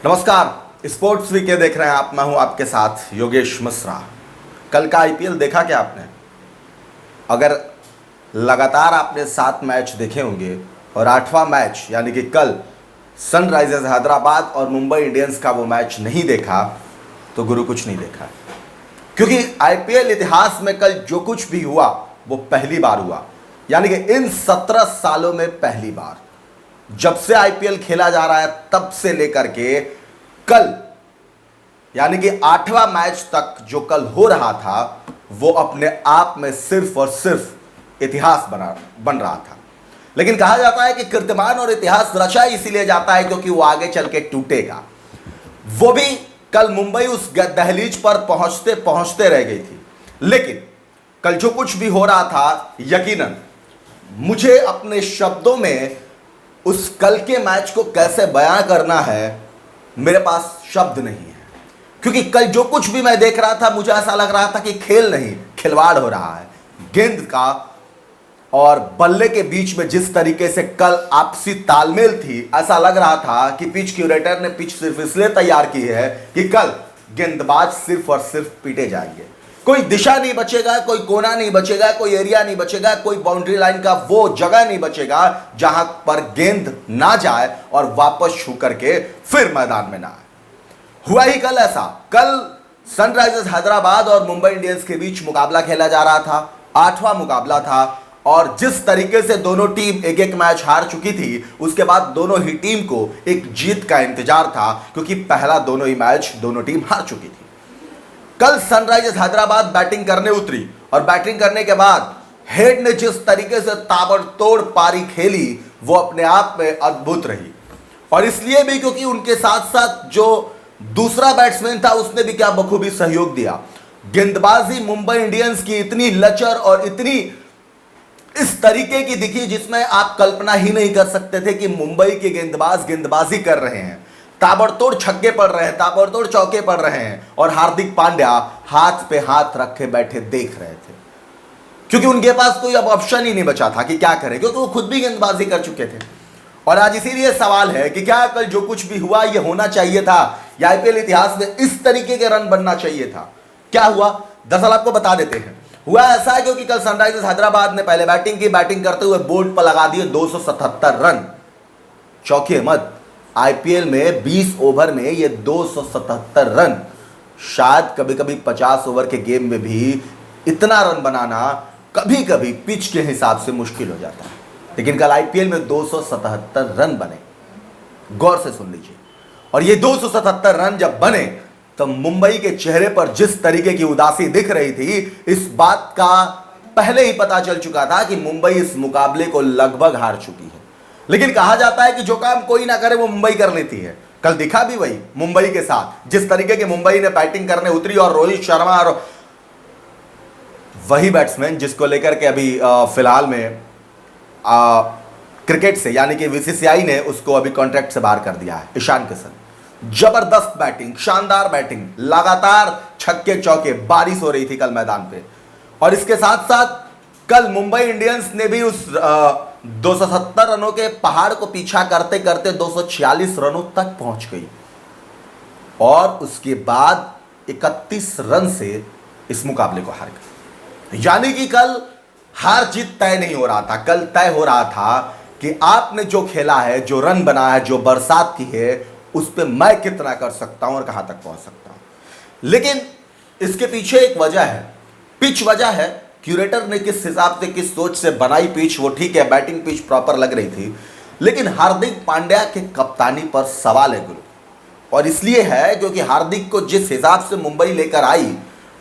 नमस्कार, sports VK देख रहे हैं आप। मैं हूं आपके साथ योगेश मिश्रा। कल का आईपीएल देखा क्या आपने? अगर लगातार आपने 7 मैच देखे होंगे और 8वां मैच यानी कि कल सनराइजर्स हैदराबाद और मुंबई इंडियंस का वो मैच नहीं देखा तो गुरु कुछ नहीं देखा। क्योंकि आईपीएल इतिहास में कल जो कुछ भी हुआ वो पहली बार हुआ, यानी कि इन 17 सालों में पहली बार। जब से आईपीएल खेला जा रहा है तब से लेकर के कल यानी कि 8वां मैच तक जो कल हो रहा था वो अपने आप में सिर्फ और सिर्फ इतिहास बन रहा था। लेकिन कहा जाता है कि कीर्तिमान और इतिहास रचा इसीलिए जाता है क्योंकि वो आगे चल के टूटेगा। वो भी कल मुंबई उस दहलीज पर पहुंचते पहुंचते रह गई थी। लेकिन कल जो कुछ भी हो रहा था, यकीनन मुझे अपने शब्दों में उस कल के मैच को कैसे बयां करना है, मेरे पास शब्द नहीं है। क्योंकि कल जो कुछ भी मैं देख रहा था मुझे ऐसा लग रहा था कि खेल नहीं खिलवाड़ हो रहा है। गेंद का और बल्ले के बीच में जिस तरीके से कल आपसी तालमेल थी, ऐसा लग रहा था कि पिच क्यूरेटर ने पिच सिर्फ इसलिए तैयार की है कि कल गेंदबाज सिर्फ और सिर्फ पीटे जाएंगे। कोई दिशा नहीं बचेगा, कोई कोना नहीं बचेगा, कोई एरिया नहीं बचेगा, कोई बाउंड्री लाइन का वो जगह नहीं बचेगा जहां पर गेंद ना जाए और वापस छू करके फिर मैदान में ना आए। हुआ ही कल ऐसा। कल सनराइजर्स हैदराबाद और मुंबई इंडियंस के बीच मुकाबला खेला जा रहा था, 8वां मुकाबला था। और जिस तरीके से दोनों टीम एक एक मैच हार चुकी थी, उसके बाद दोनों ही टीम को एक जीत का इंतजार था, क्योंकि पहला दोनों ही मैच दोनों टीम हार चुकी थी। कल सनराइजर्स हैदराबाद बैटिंग करने उतरी और बैटिंग करने के बाद हेड ने जिस तरीके से ताबड़तोड़ पारी खेली वो अपने आप में अद्भुत रही। और इसलिए भी क्योंकि उनके साथ साथ जो दूसरा बैट्समैन था उसने भी क्या बखूबी सहयोग दिया। गेंदबाजी मुंबई इंडियंस की इतनी लचर और इतनी इस तरीके की दिखी जिसमें आप कल्पना ही नहीं कर सकते थे कि मुंबई के गेंदबाज गेंदबाजी कर रहे हैं। ताबड़तोड़ छक्के पड़ रहे हैं, ताबड़तोड़ चौके पड़ रहे हैं और हार्दिक पांड्या हाथ पे हाथ रखे बैठे देख रहे थे, क्योंकि उनके पास कोई अब ऑप्शन ही नहीं बचा था कि क्या करें, क्योंकि वो खुद भी गेंदबाजी कर चुके थे। और आज इसीलिए सवाल है कि क्या कल जो कुछ भी हुआ ये होना चाहिए था, या आईपीएल इतिहास में इस तरीके के रन बनना चाहिए था? क्या हुआ दरअसल आपको बता देते हैं। हुआ ऐसा है क्योंकि कल सनराइजर्स हैदराबाद ने पहले बैटिंग की, बैटिंग करते हुए बोर्ड पर लगा दिए 277 रन। चौंकिए मत, आईपीएल में 20 ओवर में ये 277 रन, शायद कभी कभी 50 ओवर के गेम में भी इतना रन बनाना कभी कभी पिच के हिसाब से मुश्किल हो जाता है। लेकिन कल आईपीएल में 277 रन बने। गौर से सुन लीजिए। और ये 277 रन जब बने तो मुंबई के चेहरे पर जिस तरीके की उदासी दिख रही थी, इस बात का पहले ही पता चल चुका था कि मुंबई इस मुकाबले को लगभग हार चुकी है। लेकिन कहा जाता है कि जो काम कोई ना करे वो मुंबई कर लेती है। कल दिखा भी वही मुंबई के साथ, जिस तरीके की मुंबई ने बैटिंग करने उतरी और रोहित शर्मा और वही बैट्समैन जिसको लेकर के अभी फिलहाल में क्रिकेट से यानी कि बीसीसीआई ने उसको अभी कॉन्ट्रैक्ट से बाहर कर दिया है, ईशान किशन। जबरदस्त बैटिंग, शानदार बैटिंग, लगातार छक्के चौके, बारिश हो रही थी कल मैदान पे। और इसके साथ साथ कल मुंबई इंडियंस ने भी उस 270 रनों के पहाड़ को पीछा करते करते 246 रनों तक पहुंच गई और उसके बाद 31 रन से इस मुकाबले को हार गई। यानी कि कल हार जीत तय नहीं हो रहा था, कल तय हो रहा था कि आपने जो खेला है, जो रन बनाया है, जो बरसात की है, उस पर मैं कितना कर सकता हूं और कहां तक पहुंच सकता हूं। लेकिन इसके पीछे एक वजह है, पिच वजह है। क्यूरेटर ने किस हिसाब से, किस सोच से बनाई पिच, वो ठीक है, बैटिंग पिच प्रॉपर लग रही थी। लेकिन हार्दिक पांड्या के कप्तानी पर सवाल है गुरु। और इसलिए है क्योंकि हार्दिक को जिस हिसाब से मुंबई लेकर आई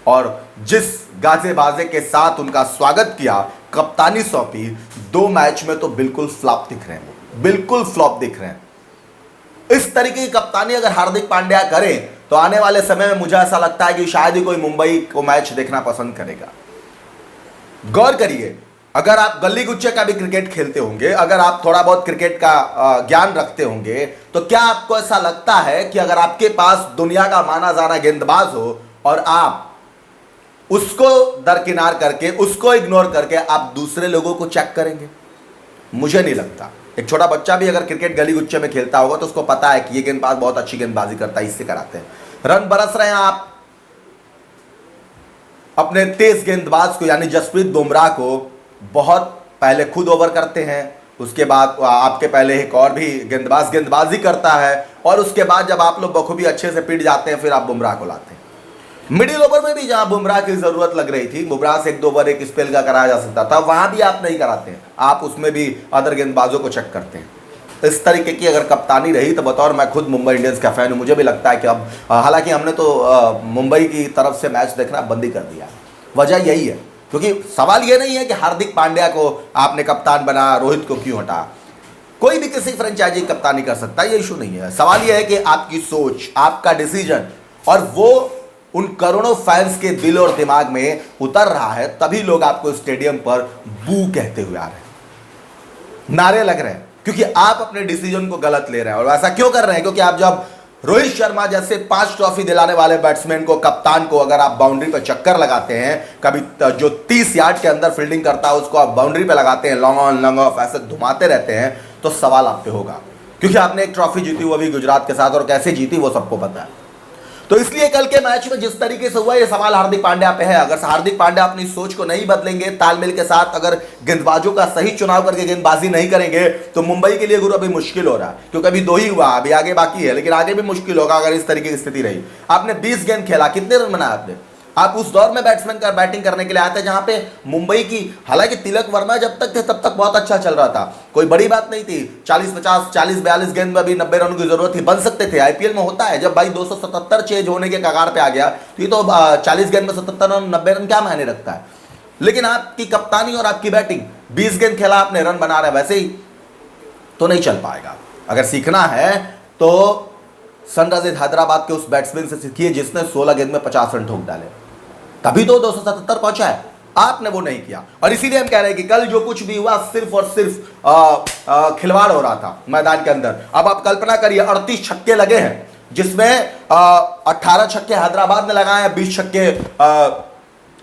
और जिस गाजे बाजे के साथ उनका स्वागत किया, कप्तानी सौंपी, 2 मैच में तो बिल्कुल फ्लॉप दिख रहे हैं, बिल्कुल फ्लॉप दिख रहे हैं। इस तरीके की कप्तानी अगर हार्दिक पांड्या करें तो आने वाले समय में मुझे ऐसा लगता है कि शायद ही कोई मुंबई को मैच देखना पसंद करेगा। गौर करिए, अगर आप गली गुच्चे का भी क्रिकेट खेलते होंगे, अगर आप थोड़ा बहुत क्रिकेट का ज्ञान रखते होंगे, तो क्या आपको ऐसा लगता है कि अगर आपके पास दुनिया का माना जाना गेंदबाज हो और आप उसको दरकिनार करके, उसको इग्नोर करके आप दूसरे लोगों को चेक करेंगे? मुझे नहीं लगता। एक छोटा बच्चा भी अगर क्रिकेट गली गुच्चे में खेलता होगा तो उसको पता है कि ये गेंदबाज बहुत अच्छी गेंदबाजी करता है, इससे कराते हैं। रन बरस रहे हैं आप अपने तेज गेंदबाज को यानी जसप्रीत बुमराह को बहुत पहले खुद ओवर करते हैं, उसके बाद आपके पहले एक और भी गेंदबाज गेंदबाजी करता है, और उसके बाद जब आप लोग बखूबी अच्छे से पिट जाते हैं फिर आप बुमराह को लाते हैं। मिडिल ओवर में भी जहां बुमराह की जरूरत लग रही थी, बुमराह से 1-2 ओवर एक स्पेल का कराया जा सकता था, वहां भी आप नहीं कराते हैं, आप उसमें भी अदर गेंदबाजों को चेक करते हैं। इस तरीके की अगर कप्तानी रही तो बतौर मैं खुद मुंबई इंडियंस का फैन हूं, मुझे भी लगता है कि अब हालांकि हमने तो मुंबई की तरफ से मैच देखना बंद ही कर दिया। वजह यही है क्योंकि सवाल ये नहीं है कि हार्दिक पांड्या को आपने कप्तान बना, रोहित को क्यों हटा, कोई भी किसी फ्रेंचाइजी कप्तानी कर सकता है, ये इशू नहीं है। सवाल ये है कि आपकी सोच, आपका डिसीजन, और वो उन करोड़ों फैंस के दिल और दिमाग में उतर रहा है, तभी लोग आपको स्टेडियम पर बू कहते हुए आ रहे हैं, नारे लग रहे हैं, क्योंकि आप अपने डिसीजन को गलत ले रहे हैं। और ऐसा क्यों कर रहे हैं? क्योंकि आप जब रोहित शर्मा जैसे 5 ट्रॉफी दिलाने वाले बैट्समैन को, कप्तान को अगर आप बाउंड्री पर चक्कर लगाते हैं, कभी जो 30 यार्ड के अंदर फील्डिंग करता है उसको आप बाउंड्री पे लगाते हैं, लॉन्ग ऑन लॉन्ग ऑफ ऐसे घुमाते रहते हैं, तो सवाल आप पे होगा, क्योंकि आपने एक ट्रॉफी जीती वो भी गुजरात के साथ, और कैसे जीती वो सबको पता है। तो इसलिए कल के मैच में जिस तरीके से हुआ, ये सवाल हार्दिक पांड्या पे है। अगर हार्दिक पांड्या अपनी सोच को नहीं बदलेंगे, तालमेल के साथ अगर गेंदबाजों का सही चुनाव करके गेंदबाजी नहीं करेंगे, तो मुंबई के लिए गुरु अभी मुश्किल हो रहा है, क्योंकि अभी 2 ही हुआ, अभी आगे बाकी है, लेकिन आगे भी मुश्किल होगा अगर इस तरीके की स्थिति रही। आपने 20 गेंद खेला, कितने रन बनाए आपने? आप उस दौर में बैट्समैन का बैटिंग करने के लिए आए थे जहां पे मुंबई की, हालांकि तिलक वर्मा जब तक थे तब तक बहुत अच्छा चल रहा था, कोई बड़ी बात नहीं थी, 40-50 40-42 गेंद में भी 90 रन की जरूरत थी, बन सकते थे। आईपीएल में होता है जब भाई 277 चेज होने के कगार पे आ गया, तो ये तो 40 गेंद में 77 रन 90 रन क्या मायने रखता है। लेकिन आपकी कप्तानी और आपकी बैटिंग, 20 गेंद खेला आपने, रन बना रहे, वैसे ही तो नहीं चल पाएगा। अगर सीखना है तो सनराइजर्स हैदराबाद के उस बैट्समैन से सीखिए जिसने 16 गेंद में 50 रन ठोक डाले, तभी तो 277 पहुंचा है। आपने वो नहीं किया, और इसीलिए हम कह रहे हैं कि कल जो कुछ भी हुआ सिर्फ और सिर्फ खिलवाड़ हो रहा था मैदान के अंदर। अब आप कल्पना करिए 38 छक्के लगे हैं, जिसमें 18 छक्के हैदराबाद ने लगाए हैं, 20 छक्के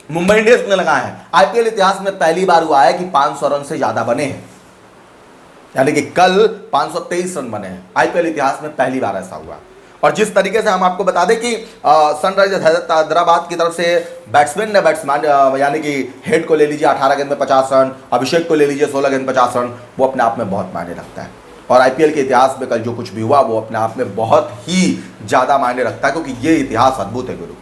मुंबई इंडियंस ने लगाए हैं। आईपीएल इतिहास में पहली बार हुआ है कि 500 रन से ज्यादा बने हैं, यानी कि कल 523 रन बने हैं, आईपीएल इतिहास में पहली बार ऐसा हुआ। और जिस तरीके से हम आपको बता दें कि सनराइजर्स हैदराबाद की तरफ से बैट्समैन यानी कि हेड को ले लीजिए 18 गेंद में 50 रन, अभिषेक को ले लीजिए 16 गेंद 50 रन, वो अपने आप में बहुत मायने रखता है। और आईपीएल के इतिहास में कल जो कुछ भी हुआ वो अपने आप में बहुत ही ज़्यादा मायने रखता है, क्योंकि ये इतिहास अद्भुत है गुरु।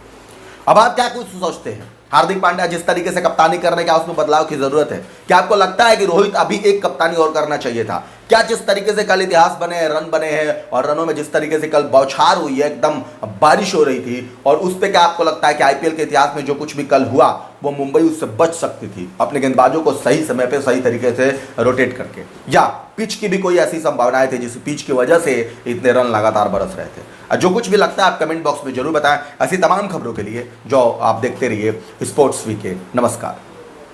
अब आप क्या कुछ सोचते हैं? हार्दिक पांड्या जिस तरीके से कप्तानी करने का, उसमें बदलाव की जरूरत है? क्या आपको लगता है कि रोहित अभी एक कप्तानी और करना चाहिए था? क्या जिस तरीके से कल इतिहास बने हैं, रन बने हैं, और रनों में जिस तरीके से कल बौछार हुई है, एकदम बारिश हो रही थी, और उस पर क्या आपको लगता है कि आईपीएल के इतिहास में जो कुछ भी कल हुआ वो मुंबई उससे बच सकती थी अपने गेंदबाजों को सही समय पे सही तरीके से रोटेट करके, या पिच की भी कोई ऐसी संभावनाएं थी जिस पिच की वजह से इतने रन लगातार बरस रहे थे? जो कुछ भी लगता है आप कमेंट बॉक्स में जरूर बताएं। ऐसी तमाम खबरों के लिए जो आप देखते रहिए स्पोर्ट्स वीके। नमस्कार।